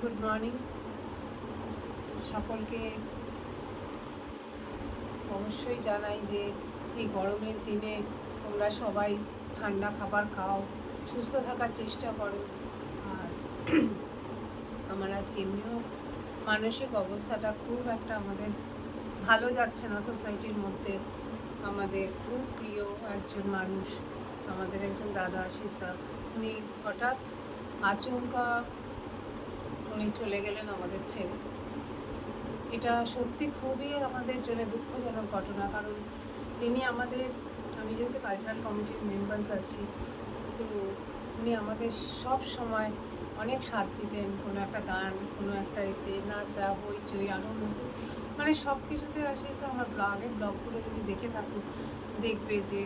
Good morning সকলকে। অবশ্যই জানাই যে এই গরমের দিনে তোমরা সবাই ঠান্ডা খাবার খাও, সুস্থ থাকার চেষ্টা করো। আর আমার আজকে এমনিও মানসিক অবস্থাটা খুব একটা আমাদের ভালো যাচ্ছে না সোসাইটির মধ্যে। আমাদের খুব প্রিয় একজন মানুষ, আমাদের একজন দাদা আশিসদা, উনি হঠাৎ আচমকা উনি চলে গেলেন আমাদের ছেড়ে। এটা সত্যি খুবই আমাদের জন্য দুঃখজনক ঘটনা, কারণ তিনি আমাদের, আমি যেহেতু কালচারাল কমিটির মেম্বার্স আছি, তো উনি আমাদের সব সময় অনেক সাথ দিতেন। কোনো একটা গান, কোনো একটা এতে নাচা, হইচই, আনন্দ, মানে সব কিছুতে আসে। তো আমার ব্লগগুলো যদি দেখে থাকো দেখবে যে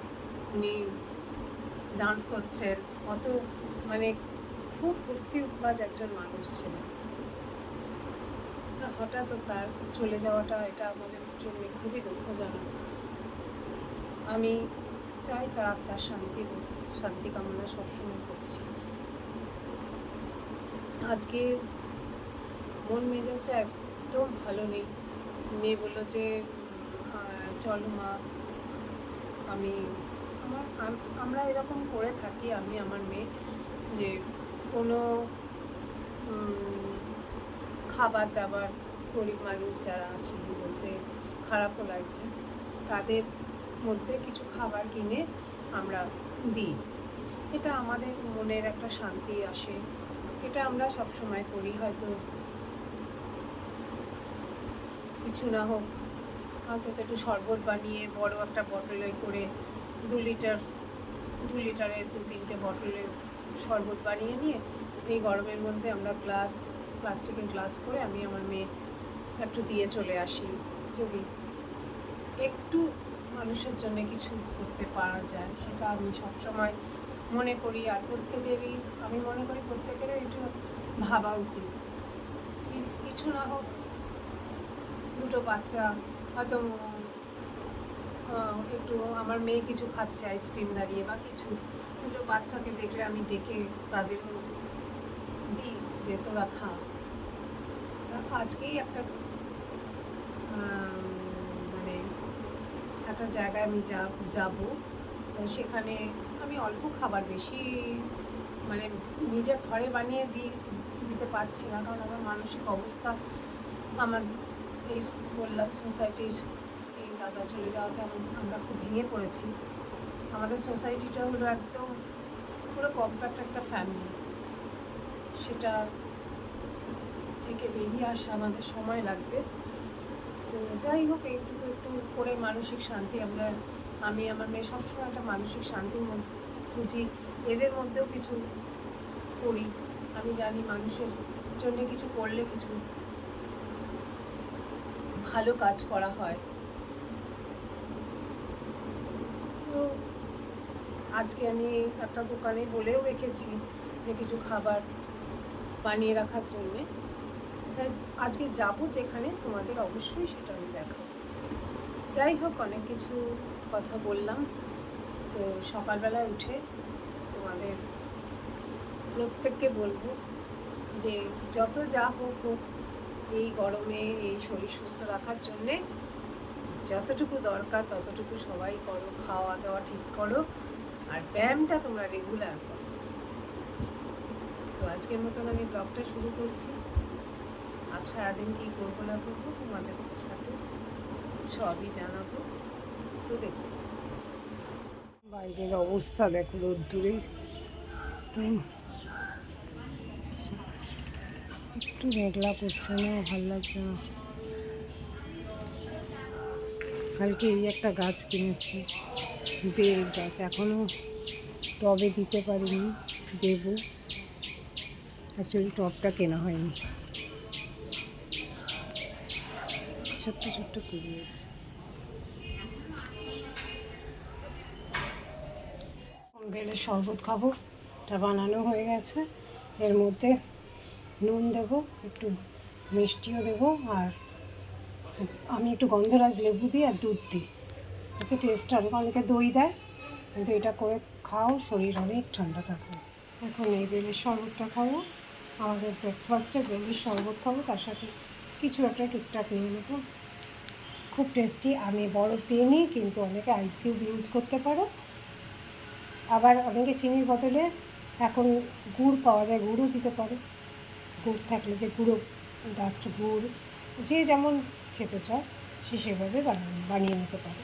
উনি ডান্স করছেন, অত মানে খুব ফুর্তিবাজ একজন মানুষ ছিলেন। হঠাৎ তার চলে যাওয়াটা, এটা আমাদের জন্য খুবই দুঃখজনক। আমি চাই তার আত্মার শান্তি হোক, শান্তি কামনা সবসময় করছি। আজকে মন মেজাজটা একদম ভালো নেই। মেয়ে বললো যে চলো মা, আমরা এরকম করে থাকি, আমি আমার মেয়ে, যে কোনো খাবার দাবার গরিব মানুষ যারা আছে, বলতে খারাপও লাগছে, তাদের মধ্যে কিছু খাবার কিনে আমরা দিই। এটা আমাদের মনের একটা শান্তি আসে, এটা আমরা সব সময় করি। হয়তো কিছু না হোক, অন্তত একটু শরবত বানিয়ে বড় একটা বটলে করে 2 লিটারের 2-3টে বটলে শরবত বানিয়ে নিয়ে এই গরমের মধ্যে আমরা প্লাস্টিকের গ্লাস করে আমি আমার মেয়ে একটু দিয়ে চলে আসি। যদি একটু মানুষের জন্য কিছু করতে পারা যায়, সেটা আমি সবসময় মনে করি। আর আমি মনে করি প্রত্যেকেরই একটু ভাবা উচিত। কিছু না হোক, দুটো বাচ্চা হয়তো একটু, আমার মেয়ে কিছু খাচ্ছে আইসক্রিম দাঁড়িয়ে বা কিছু, দুটো বাচ্চাকে দেখলে আমি ডেকে তাদেরও দিই যে তোরা খা। আজকেই একটা মানে একটা জায়গায় আমি যাব, সেখানে আমি অল্প খাবার, বেশি মানে নিজে ঘরে বানিয়ে দিতে পারছি না, কারণ আমার মানসিক অবস্থা, আমার এই বললাম সোসাইটির এই দাদা চলে যাওয়াতে আমরা খুব ভেঙে পড়েছি। আমাদের সোসাইটিটা হলো একদম পুরো কম্প্যাক্ট একটা ফ্যামিলি, সেটা থেকে বেরিয়ে আসা আমাদের সময় লাগবে। তো যাই হোক, একটু করে মানসিক শান্তি আমি আমার মেয়ে সবসময় একটা মানসিক শান্তির মধ্যে খুঁজি। এদের মধ্যেও কিছু করি। আমি জানি মানুষের জন্য কিছু করলে কিছু ভালো কাজ করা হয়। তো আজকে আমি একটা দোকানে বলেও রেখেছি যে কিছু খাবার বানিয়ে রাখার জন্যে। তাই আজকে যাব যেখানে, তোমাদের অবশ্যই সেটা আমি দেখাবো। যাই হোক, অনেক কিছু কথা বললাম। তো সকালবেলায় উঠে তোমাদের প্রত্যেককে বলবো যে যত যা হোক হোক, এই গরমে এই শরীর সুস্থ রাখার জন্যে যতটুকু দরকার ততটুকু সবাই করো। খাওয়া দাওয়া ঠিক করো, আর ব্যায়ামটা তোমরা রেগুলার করো। তো আজকের মতন আমি ব্লগটা শুরু করছি। আজ সারাদিন কী করবো না করবো তোমাদের সাথে সবই জানাবো। তো দেখো বাইরের অবস্থা, দেখো রোদ্দুরে তো একটু মেঘলা করছে না, ভালো লাগছে না। কালকে এই একটা গাছ কিনেছি, বেল গাছ, এখনও টবে দিতে পারিনি, দেবো। অ্যাকচুয়ালি টবটা কেনা হয়নি, ছোট্ট ছোট্ট কুড়িয়েছে। বেলের শরবত খাবো, এটা বানানো হয়ে গেছে। এর মধ্যে নুন দেবো, একটু মিষ্টিও দেবো, আর আমি একটু গন্ধরাজ লেবু দিই আর দুধ দিই, এতে টেস্ট হবে। অনেকে দই দেয়, কিন্তু এটা করে খাও, শরীর অনেক ঠান্ডা থাকবে। এখন এই বেলের শরবতটা খাবো। আমাদের ব্রেকফাস্টে বেলির শরবত খাবো, তার সাথে কিছু একটা টুকটাক নিয়ে নেবো। খুব টেস্টি। আমি বরফ দিয়ে নিই, কিন্তু অনেকে আইস কিউব ইউজ করতে পারো। আবার অনেকে চিনির বদলে এখন গুড় পাওয়া যায়, গুড়ও দিতে পারে। গুড় থাকলে যে গুঁড়ো ডাস্ট গুড়, যে যেমন খেতে চায় সে সেভাবে বানিয়ে নিতে পারে।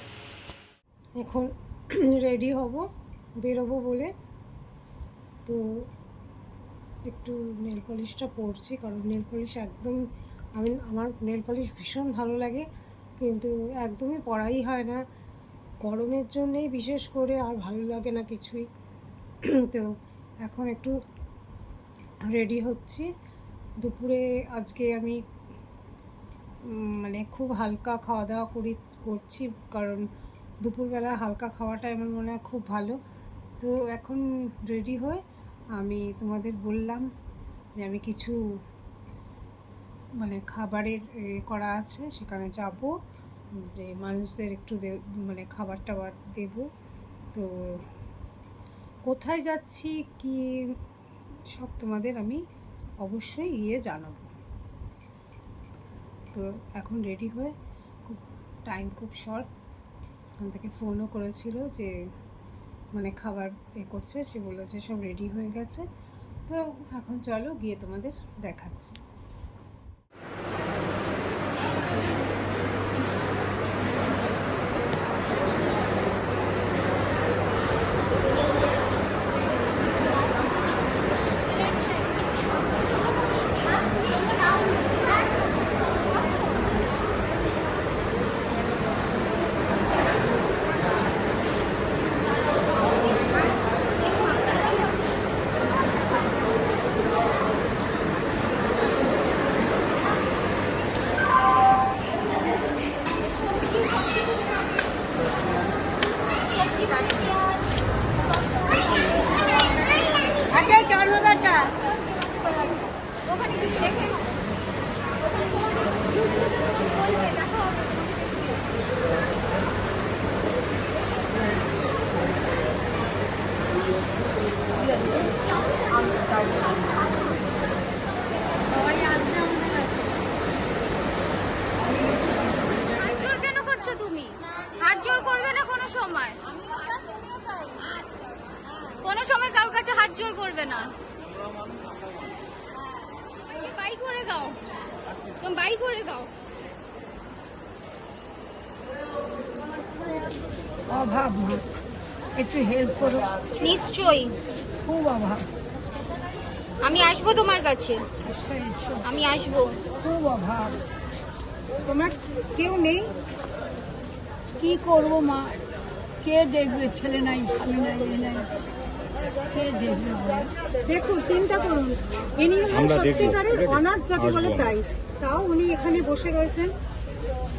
এখন রেডি হব, বেরোবো বলে। তো একটু নেল পলিশটা পরছি, কারণ নেল পলিশ একদম আমার নেল পলিশ ভীষণ ভালো লাগে, কিন্তু একদমই পরাই হয় না গরমের জন্যেই, বিশেষ করে আর ভালো লাগে না কিছুই। তো এখন একটু রেডি হচ্ছি। দুপুরে আজকে আমি মানে খুব হালকা খাওয়া দাওয়া করছি, কারণ দুপুরবেলা হালকা খাওয়াটা আমার মনে হয় খুব ভালো। তো এখন রেডি হয়ে আমি তোমাদের বললাম যে আমি কিছু মানে খাবারের করা আছে, সেখানে যাব, যে মানুষদের একটু মানে খাবার টাবার দেব। তো কোথায় যাচ্ছি কি সব তোমাদের আমি অবশ্যই জানাবো। তো এখন রেডি হয়ে, টাইম খুব শর্ট, ওখান থেকে ফোনও করেছিল যে মানে খাবার করছে, সে বলেছে সব রেডি হয়ে গেছে। তো এখন চলো গিয়ে তোমাদের দেখাচ্ছি। কোনো সময় কারোর কাছে হাত জোর করবে না। বাই করে দাও, তুমি বাই করে দাও। অভাব, একটু হেল্প করো। নিশ্চয়ই, খুব অভাব। আমি আসবো তোমার কাছে, আমি আসবো। খুব অভাব। তোমার কেউ নেই, কি করবো মা? কে দেখবে? ছেলে নাই, স্বামী নাই, নাই, কে দেখবে? দেখুন, চিন্তা করুন, ইনি সত্যিকারের অনাথ যাকে বলে তাই, তাও উনি এখানে বসে রয়েছেন।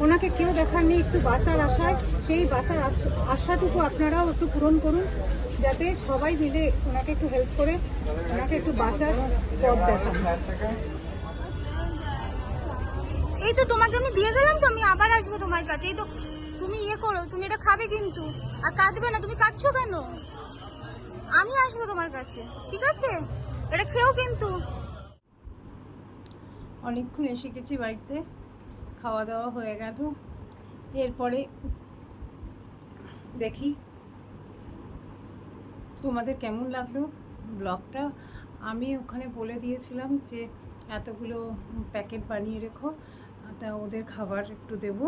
ওনাকে কেউ দেখার নেই, একটু বাঁচার আশায়। সেই বাঁচার আশাটুকু আপনারাও একটু পূরণ করুন, যাতে সবাই মিলে ওনাকে একটু হেল্প করে ওনাকে একটু বাঁচার পথ দেখান। এই তো তোমাকে আমি দিয়ে গেলাম, তো আমি আবার আসবো তোমার কাছে। এই তো তুমি করো, তুমি এটা খাবে কিন্তু, আর কাঁদবে না। তুমি কাঁদছো কেন? আমি আসবো তোমার কাছে, ঠিক আছে? এটা খেও কিন্তু। অনেকক্ষণ এসে গেছি বাড়িতে, খাওয়া দাওয়া হয়ে গেল। এরপরে দেখি তোমাদের কেমন লাগলো ব্লগটা। আমি ওখানে বলে দিয়েছিলাম যে এতগুলো প্যাকেট বানিয়ে রেখো, তা ওদের খাবার একটু দেবো।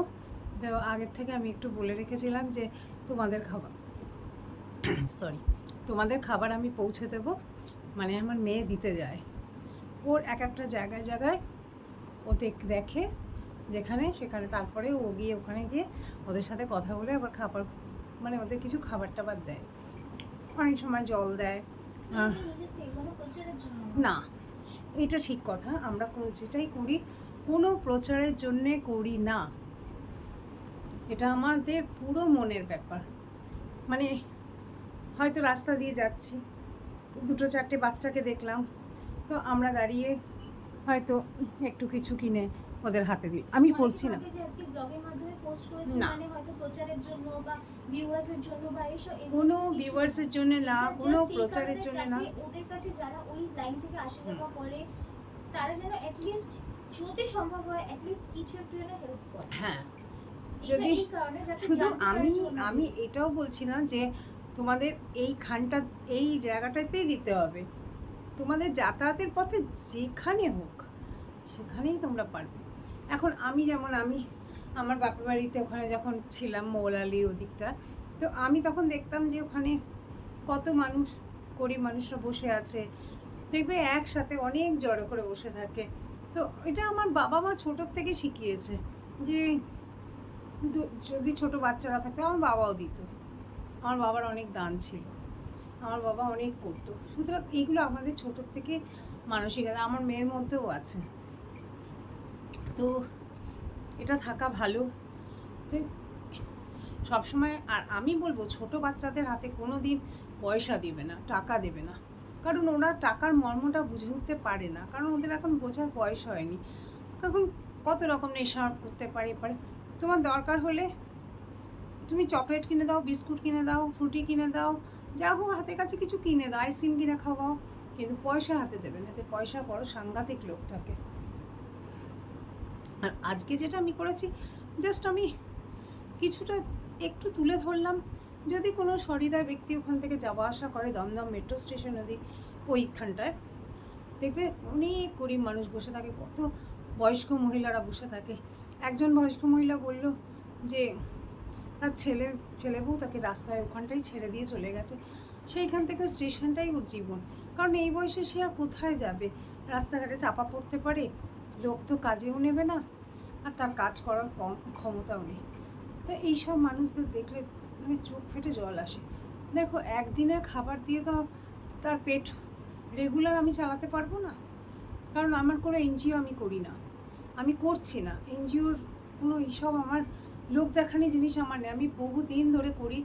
তো আগের থেকে আমি একটু বলে রেখেছিলাম যে তোমাদের খাবার তোমাদের খাবার আমি পৌঁছে দেবো, মানে আমার মেয়ে দিতে যায়, ওর এক একটা জায়গায় জায়গায় ও দেখে যেখানে সেখানে, তারপরে ও গিয়ে ওখানে গিয়ে ওদের সাথে কথা বলে আবার খাবার, মানে ওদের কিছু খাবার টাবার দেয়, অনেক সময় জল দেয়। না, এটা ঠিক কথা, আমরা যেটাই করি কোনো প্রচারের জন্যে করি না, এটা আমাদের পুরো মনের ব্যাপার। মানে হয়তো রাস্তা দিয়ে যাচ্ছি, দুটো চারটে বাচ্চাকে দেখলাম, তো আমরা দাঁড়িয়ে হয়তো একটু কিছু কিনে ওদের হাতে দিই। আমি বলছি না না, কোনো ভিউয়ার্সের জন্য না, কোনো প্রচারের জন্য না। ওদের কাছে যারা ওই লাইন থেকে আসা যাওয়া করে, তারা যেন অ্যাটলিস্ট যদি সম্ভব হয় অ্যাটলিস্ট কিছু একটু যেন হেল্প করে। হ্যাঁ, এটা যদি এই কারণে যাতে শুধু জানতে পারে আমি যে ওনার- আমি এটাও বলছি না যে তোমাদের এইখানটা এই জায়গাটাতেই দিতে হবে, তোমাদের যাতায়াতের পথে যেখানে হোক সেখানেই তোমরা পারবে। এখন আমি যেমন আমার বাপের বাড়িতে ওখানে যখন ছিলাম মৌলালির ওদিকটা, তো আমি তখন দেখতাম যে ওখানে কত মানুষ, গরিব মানুষরা বসে আছে, দেখবে একসাথে অনেক জড়ো করে বসে থাকে। তো এটা আমার বাবা মা ছোটোর থেকে শিখিয়েছে যে যদি ছোট বাচ্চারা থাকতো, আমার বাবাও দিত, আমার বাবার অনেক দান ছিল, আমার বাবা অনেক করতো। সুতরাং এইগুলো আমাদের ছোটোর থেকে মানসিকতা আমার মেয়ের মধ্যেও আছে, তো এটা থাকা ভালো। তো সবসময়, আর আমি বলবো ছোট বাচ্চাদের হাতে কোনো দিন পয়সা দেবে না, টাকা দেবে না, কারণ ওরা টাকার মর্মটা বুঝে উঠতে পারে না, কারণ ওদের এখন বোঝার বয়স হয়নি। তখন কত রকম নেশা করতে পারে। তোমার দরকার হলে তুমি চকলেট কিনে দাও, বিস্কুট কিনে দাও, ফ্রুটি কিনে দাও, যা হোক হাতে কাছে কিছু কিনে দাও, আইসক্রিম কিনে খাওয়াও, কিন্তু পয়সা হাতে দেবে না। এতে পয়সা বড় সাংঘাতিক লোক থাকে। আর আজকে যেটা আমি করেছি, জাস্ট আমি কিছুটা একটু তুলে ধরলাম। যদি কোনো সহৃদয় ব্যক্তি ওখান থেকে যাওয়া আসা করে দমদম মেট্রো স্টেশন অবধি, ওইখানটায় দেখবে অনেক গরিব মানুষ বসে থাকে, কত বয়স্ক মহিলারা বসে থাকে। একজন বয়স্ক মহিলা বলল যে তার ছেলে বউ তাকে রাস্তায় ওখানটাই ছেড়ে দিয়ে চলে গেছে, সেইখান থেকে স্টেশনটাই ওর জীবন। কারণ এই বয়সে সে আর কোথায় যাবে, রাস্তাঘাটে চাপা পড়তে পারে, লোক তো কাজেও নেবে না, আর তার কাজ করার ক্ষমতাও নেই। তো এইসব মানুষদের দেখলে মানে চোখ ফেটে জল আসে। দেখো, একদিনের খাবার দিয়ে তো তার পেট রেগুলার আমি চালাতে পারবো না, কারণ আমার কোনো এনজিও আমি করি না, আমি করছি না এনজিওর কোনো এইসব আমার লোক দেখানি জিনিস আমার নেই। আমি বহুদিন ধরে করি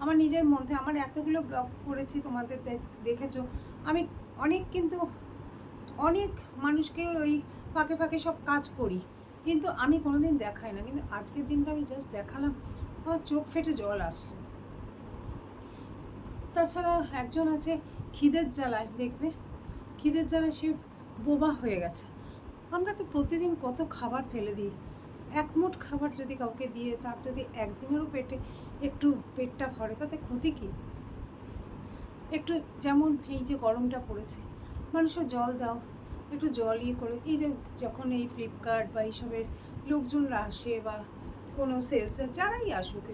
আমার নিজের মধ্যে, আমার এতগুলো ব্লগ করেছি তোমাদের দেখেছো, আমি কিন্তু অনেক মানুষকে ওই ফাঁকে ফাঁকে সব কাজ করি, কিন্তু আমি কোনোদিন দেখাই না। কিন্তু আজকের দিনটা আমি জাস্ট দেখালাম, আমার চোখ ফেটে জল আসছে। তাছাড়া একজন আছে খিদের জ্বালায়, দেখবে খিদের জ্বালায় সে বোবা হয়ে গেছে। আমরা তো প্রতিদিন কত খাবার ফেলে দিই, এক মুঠ খাবার যদি কাউকে দিয়ে তার যদি একদিনেরও একটু পেটটা ভরে, তাতে ক্ষতি কী? একটু যেমন এই যে গরমটা পড়েছে, মানুষের জল দাও, একটু জল করে, এই যে যখন এই ফ্লিপকার্ট বা এইসবের লোকজনরা আসে বা কোনো সেলসের যারাই আসুক,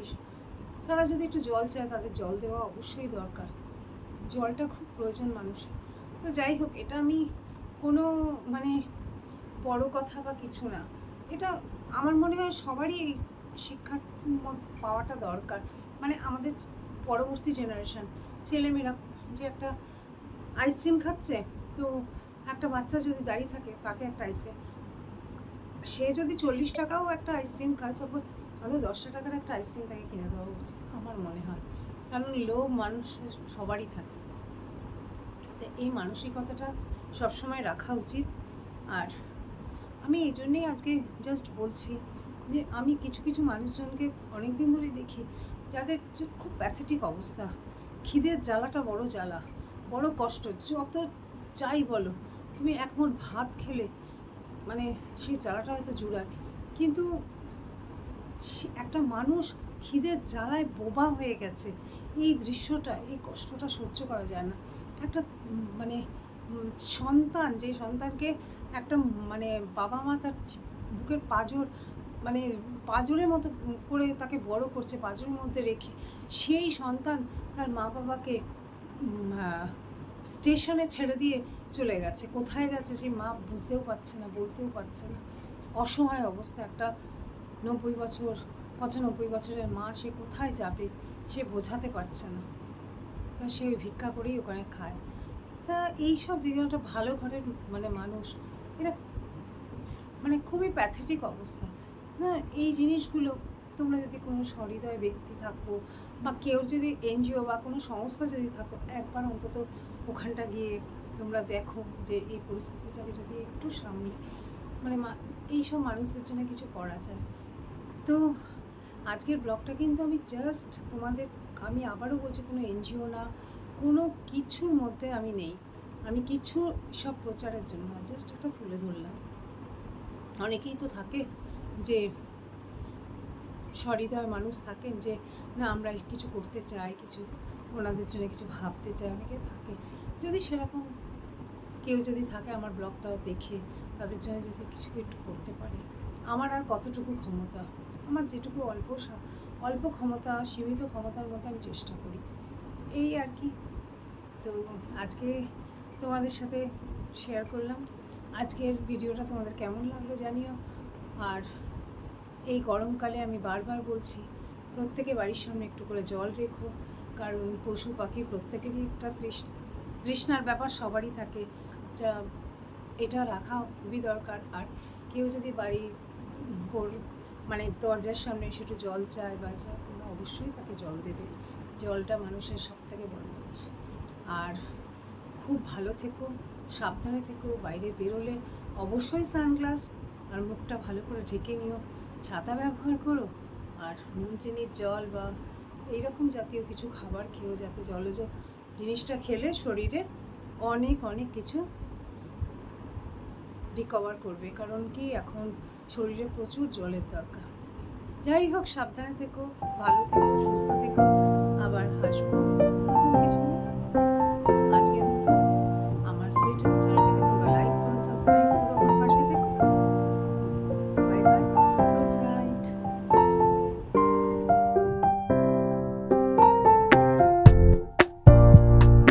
তারা যদি একটু জল চায়, তাদের জল দেওয়া অবশ্যই দরকার। জলটা খুব প্রয়োজন মানুষের। তো যাই হোক, এটা আমি কোনো মানে বড় কথা বা কিছু না, এটা আমার মনে হয় সবারই এই শিক্ষা পাওয়াটা দরকার। মানে আমাদের পরবর্তী জেনারেশন ছেলেমেয়েরা যে একটা আইসক্রিম খাচ্ছে, তো একটা বাচ্চা যদি দাঁড়িয়ে থাকে, তাকে একটা আইসক্রিম, সে যদি 40 টাকাও একটা আইসক্রিম খায় সাপোজ, তাহলে 10 টাকার একটা আইসক্রিম তাকে কিনে দেওয়া উচিত আমার মনে হয়, কারণ লোভ মানুষের সবারই থাকে। তো এই মানসিকতাটা সবসময় রাখা উচিত। আর আমি এই জন্যেই আজকে জাস্ট বলছি যে আমি কিছু কিছু মানুষজনকে অনেক দিন ধরেই দেখি, যাদের খুব প্যাথেটিক অবস্থা, খিদের জ্বালাটা বড় জ্বালা, বড় কষ্ট। যত চাই বলো, তুমি এক মুঠ ভাত খেলে মানে সেই জ্বালাটা হয়তো জুড়ায়, কিন্তু একটা মানুষ খিদের জ্বালায় বোবা হয়ে গেছে, এই দৃশ্যটা, এই কষ্টটা সহ্য করা যায় না। একটা মানে সন্তান, যে সন্তানকে একটা মানে বাবা মা তার বুকের পাঁজর মানে পাঁজরের মতো করে তাকে বড় করছে, পাঁজরের মধ্যে রেখে, সেই সন্তান তার মা বাবাকে স্টেশনে ছেড়ে দিয়ে চলে গেছে। কোথায় গেছে সেই মা বুঝতেও পারছে না, বলতেও পারছে না। অসহায় অবস্থা একটা 90 বছর 95 বছরের মা, সে কোথায় যাবে সে বোঝাতে পারছে না, তা সে ভিক্ষা করেই ওখানে খায়। তা এইসব দিকে একটা ভালো ঘরের মানে মানুষ, এটা মানে খুবই প্যাথেটিক অবস্থা। হ্যাঁ, এই জিনিসগুলো তোমরা যদি কোনো সহৃদয় ব্যক্তি থাকো বা কেউ যদি এনজিও বা কোনো সংস্থা যদি থাকো, একবার অন্তত ওখানটা গিয়ে তোমরা দেখো যে এই পরিস্থিতিটাকে যদি একটু সামলে মানে এইসব মানুষদের জন্য কিছু করা যায়। তো আজকের ব্লগটা কিন্তু আমি জাস্ট তোমাদের, আমি আবারও বলছি কোনো এনজিও না, কোনো কিছুর মধ্যে আমি নেই, আমি কিছু সব প্রচারের জন্য জাস্ট একটা তুলে ধরলাম। অনেকেই তো থাকে যে সহৃদয় মানুষ থাকেন যে না আমরা কিছু করতে চাই, কিছু ওনাদের জন্য কিছু ভাবতে চাই, অনেকে থাকে। যদি সেরকম কেউ যদি থাকে আমার ব্লগটাও দেখে তাদের জন্য যদি কিছু একটু করতে পারে, আমার আর কতটুকু ক্ষমতা, আমার যেটুকু অল্প ক্ষমতা, সীমিত ক্ষমতার মধ্যে আমি চেষ্টা করি, এই আর কি। তো আজকে তোমাদের সাথে শেয়ার করলাম। আজকের ভিডিওটা তোমাদের কেমন লাগলো জানিও। আর এই গরমকালে আমি বারবার বলছি, প্রত্যেকে বাড়ির সামনে একটু করে জল রেখো, কারণ পশু পাখি প্রত্যেকেরই একটা তৃষ্ণার ব্যাপার সবারই থাকে, যা এটা রাখা খুবই দরকার। আর কেউ যদি বাড়ি মানে দরজার সামনে এসে একটু জল চায় বা চায়, তোমরা অবশ্যই তাকে জল দেবে। জলটা মানুষের সবথেকে বড় জিনিস। আর খুব ভালো থেকো, সাবধানে থেকো, বাইরে বেরোলে অবশ্যই সানগ্লাস আর মুখটা ভালো করে ঢেকে নিও, ছাতা ব্যবহার করো, আর নুন চিনির জল বা এইরকম জাতীয় কিছু খাবার খেয়েও, যাতে জলজ জিনিসটা খেলে শরীরে অনেক অনেক কিছু রিকভার করবে, কারণ কি এখন শরীরে প্রচুর জলের দরকার। যাই হোক, সাবধানে থেকো, ভালো থেকো, সুস্থ থেকো, আবার হাসবো নতুন কিছু নিয়ে।